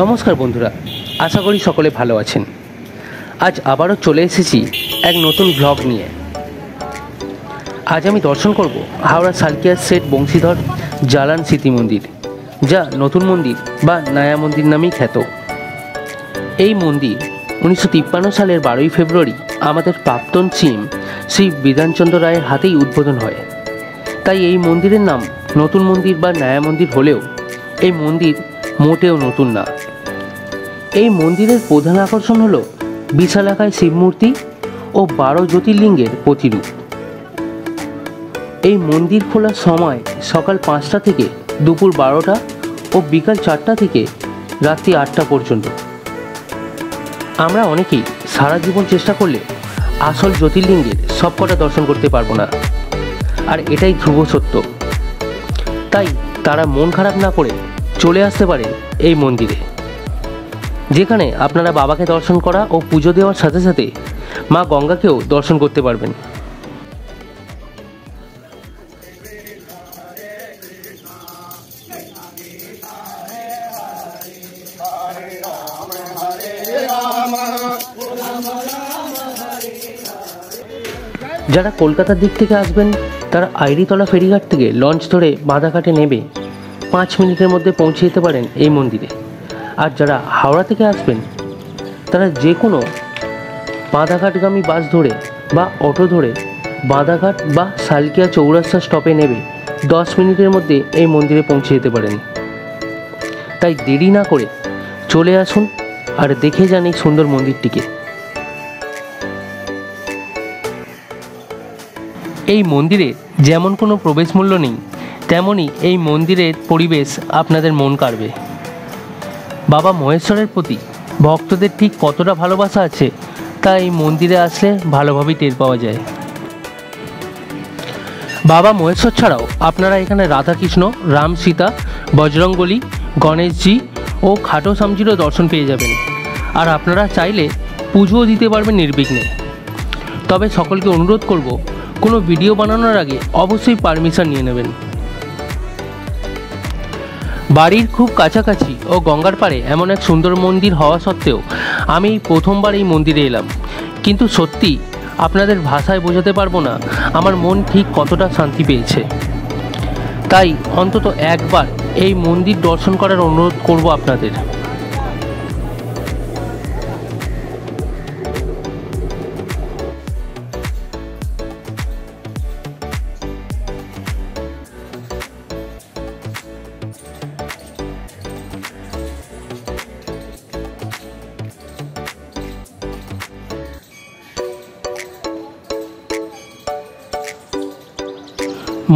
নমস্কার বন্ধুরা, আশা করি সকলে ভালো আছেন। আজ আবারও চলে এসেছি এক নতুন ব্লগ নিয়ে। আজ আমি দর্শন করব হাওড়া সালকিয়া সেট বংশীধর জালান স্মৃতি মন্দির, যা নতুন মন্দির বা নয়া মন্দির নামেই খ্যাত। এই মন্দির 1953 সালের 12ই ফেব্রুয়ারি আমাদের প্রাক্তন সিএম শ্রী বিধানচন্দ্র রায়ের হাতেই উদ্বোধন হয়। তাই এই মন্দিরের নাম নতুন মন্দির বা নয়া মন্দির হলেও এই মন্দির মোটেও নতুন না। এই মন্দিরের প্রধান আকর্ষণ হলো বিশালাকায় শিবমূর্তি ও 12 জ্যোতির্লিঙ্গের প্রতিরূপ। এই মন্দির খোলার সময় সকাল 5টা থেকে দুপুর 12টা ও বিকাল 4টা থেকে রাত্রি 8টা পর্যন্ত। আমরা অনেকেই সারা জীবন চেষ্টা করলে আসল জ্যোতির্লিঙ্গের সবকটা দর্শন করতে পারবো না, আর এটাই ধ্রুব সত্য। তাই তারা মন খারাপ না করে চলে আসতে পারে এই মন্দিরে, যেখানে আপনারা বাবাকে দর্শন করা ও পুজো দেওয়ার সাথে সাথে মা গঙ্গাকেও দর্শন করতে পারবেন। যারা কলকাতার দিক থেকে আসবেন তারা আইরিতলা ফেরিঘাট থেকে লঞ্চ ধরে বাঁধাঘাটে নেমে 5 মিনিটের মধ্যে পৌঁছে যেতে পারেন এই মন্দিরে। আর যারা হাওড়া থেকে আসবেন তারা যে কোনো বাঁধাঘাটগামী বাস ধরে বা অটো ধরে বাঁধাঘাট বা সালকিয়া চৌরাস্তা স্টপে নেবে 10 মিনিটের মধ্যে এই মন্দিরে পৌঁছে যেতে পারেন। তাই দেরি না করে চলে আসুন আর দেখে যান এই সুন্দর মন্দিরটিকে। এই মন্দিরে যেমন কোনো প্রবেশ মূল্য নেই, তেমনই এই মন্দিরের পরিবেশ আপনাদের মন কাড়বে। বাবা মহেশ্বরের প্রতি ভক্তদের ঠিক কতটা ভালোবাসা আছে তা এই মন্দিরে আসলে ভালোভাবেই টের পাওয়া যায়। বাবা মহেশ্বর ছাড়াও আপনারা এখানে রাধাকৃষ্ণ, রাম সীতা, বজরংবলী, গণেশজি ও খাটো শ্যামজিরও দর্শন পেয়ে যাবেন। আর আপনারা চাইলে পুজোও দিতে পারবেন নির্বিঘ্নে। তবে সকলকে অনুরোধ করব, কোনো ভিডিও বানানোর আগে অবশ্যই পারমিশন নিয়ে নেবেন। বাড়ির খুব কাছাকাছি ও গঙ্গার পাড়ে এমন এক সুন্দর মন্দির হওয়া সত্ত্বেও আমি প্রথমবার এই মন্দিরে এলাম, কিন্তু সত্যি আপনাদের ভাষায় বোঝাতে পারবো না আমার মন ঠিক কতটা শান্তি পেয়েছে। তাই অন্তত একবার এই মন্দির দর্শন করার অনুরোধ করব আপনাদের।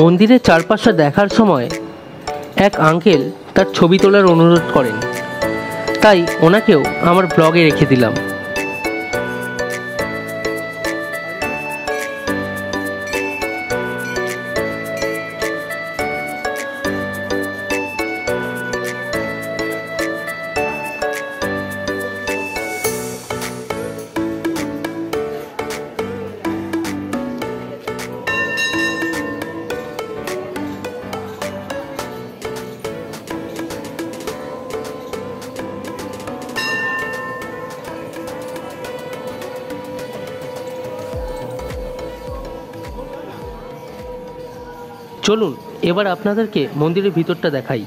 মন্দিরের চারপাশটা দেখার সময় এক আঙ্কেল তার ছবি তোলার অনুরোধ করেন, তাই ওনাকেও আমার ব্লগে রেখে দিলাম। চলুন এবার আপনাদেরকে মন্দিরের ভিতরটা দেখাই।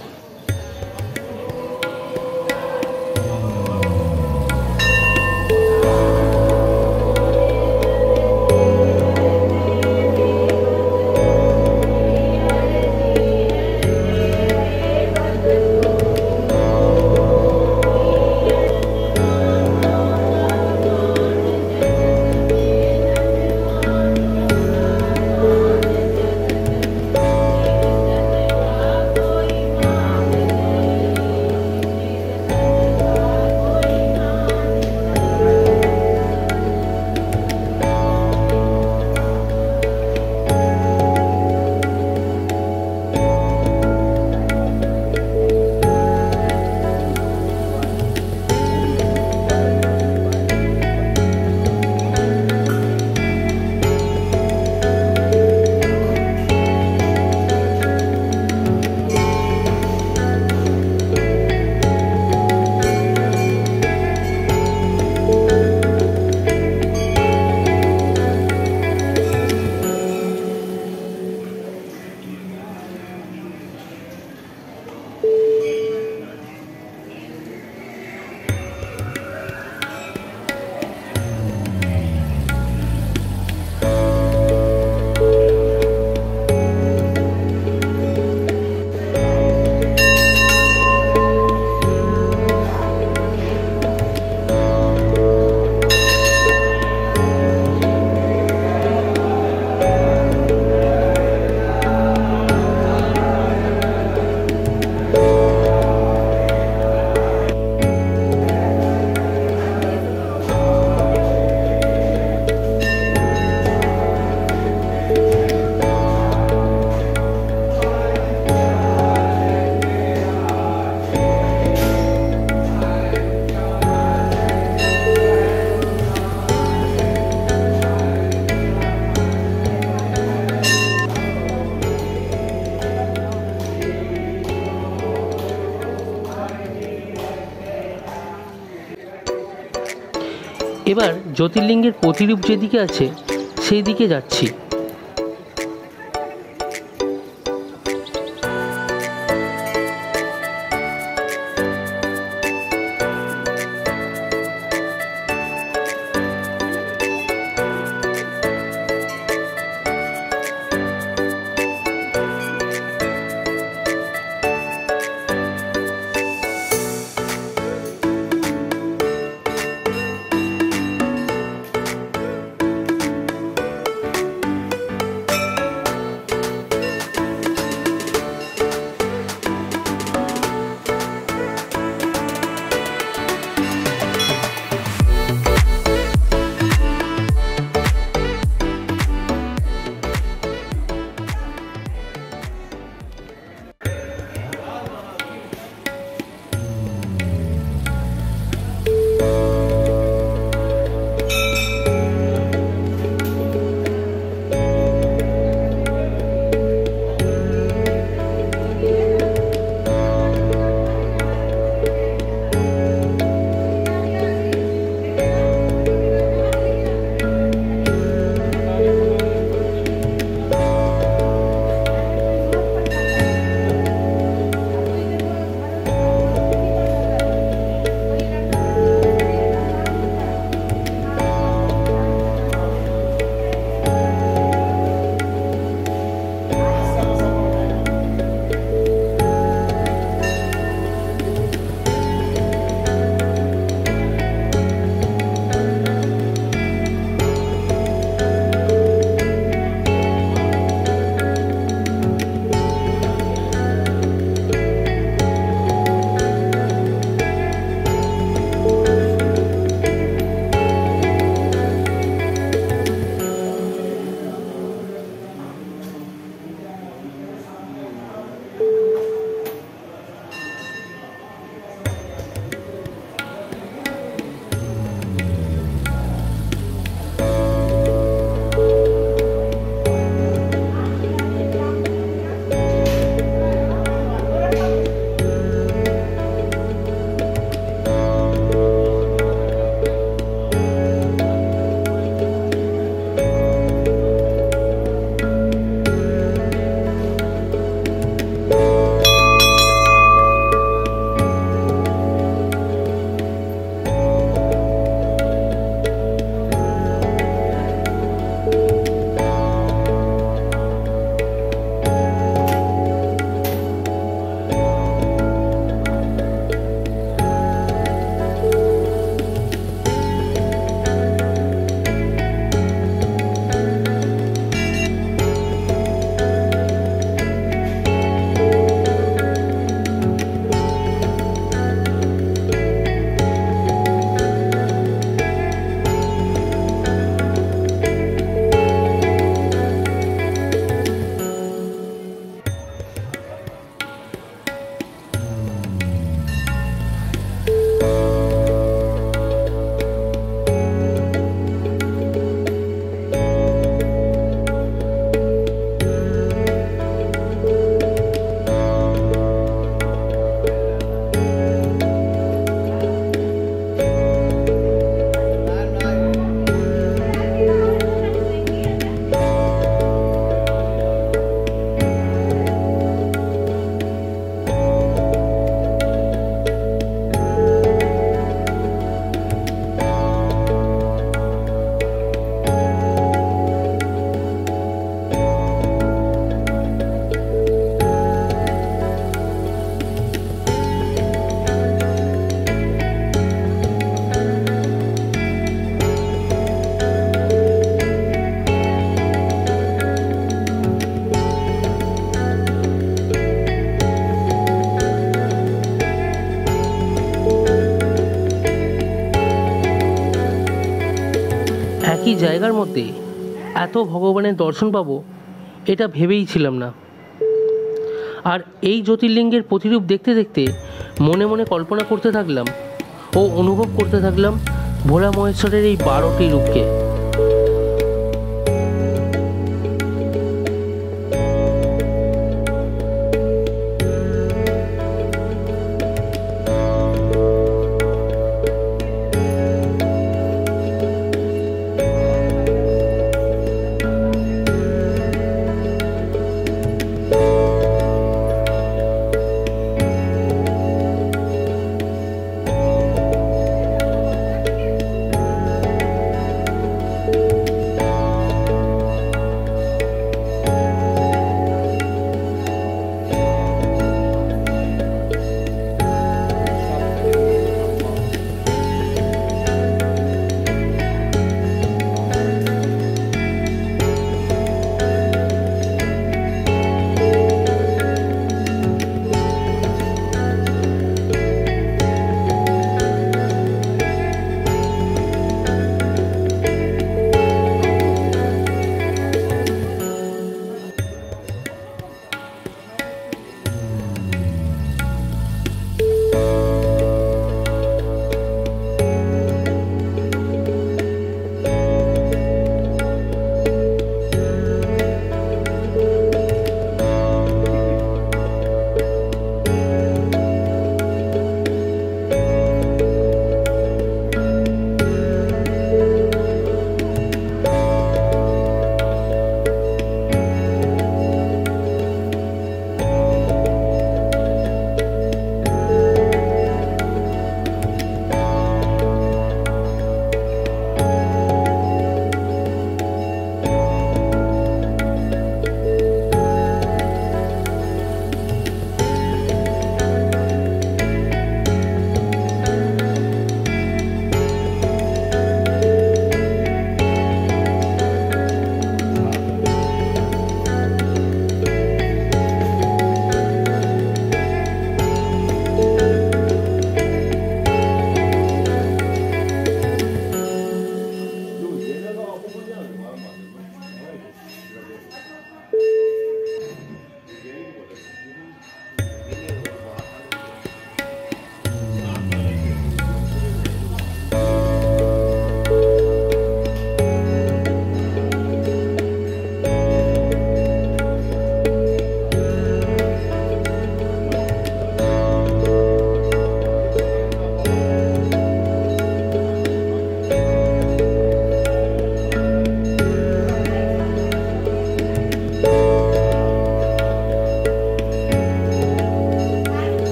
এবার জ্যোতির্লিঙ্গের প্রতিরূপ যেদিকে আছে সেই দিকে যাচ্ছি। একই জায়গার মধ্যে এত ভগবানের দর্শন পাবো এটা ভেবেই ছিলাম না। আর এই জ্যোতির্লিঙ্গের প্রতিরূপ দেখতে দেখতে মনে মনে কল্পনা করতে থাকলাম ও অনুভব করতে থাকলাম ভোলা মহেশ্বরের এই 12টি রূপকে।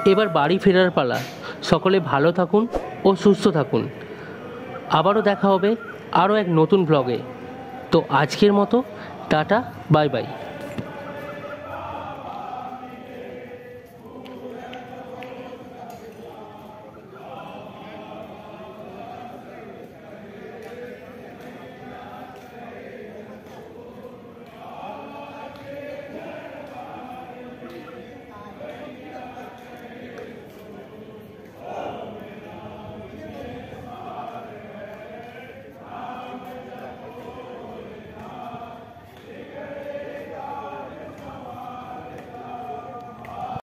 এবার বাড়ি ফেরার পালা। সকলে ভালো থাকুন ও সুস্থ থাকুন। আবারও দেখা হবে আরও এক নতুন ব্লগে। তো আজকের মতো টাটা, বাই বাই।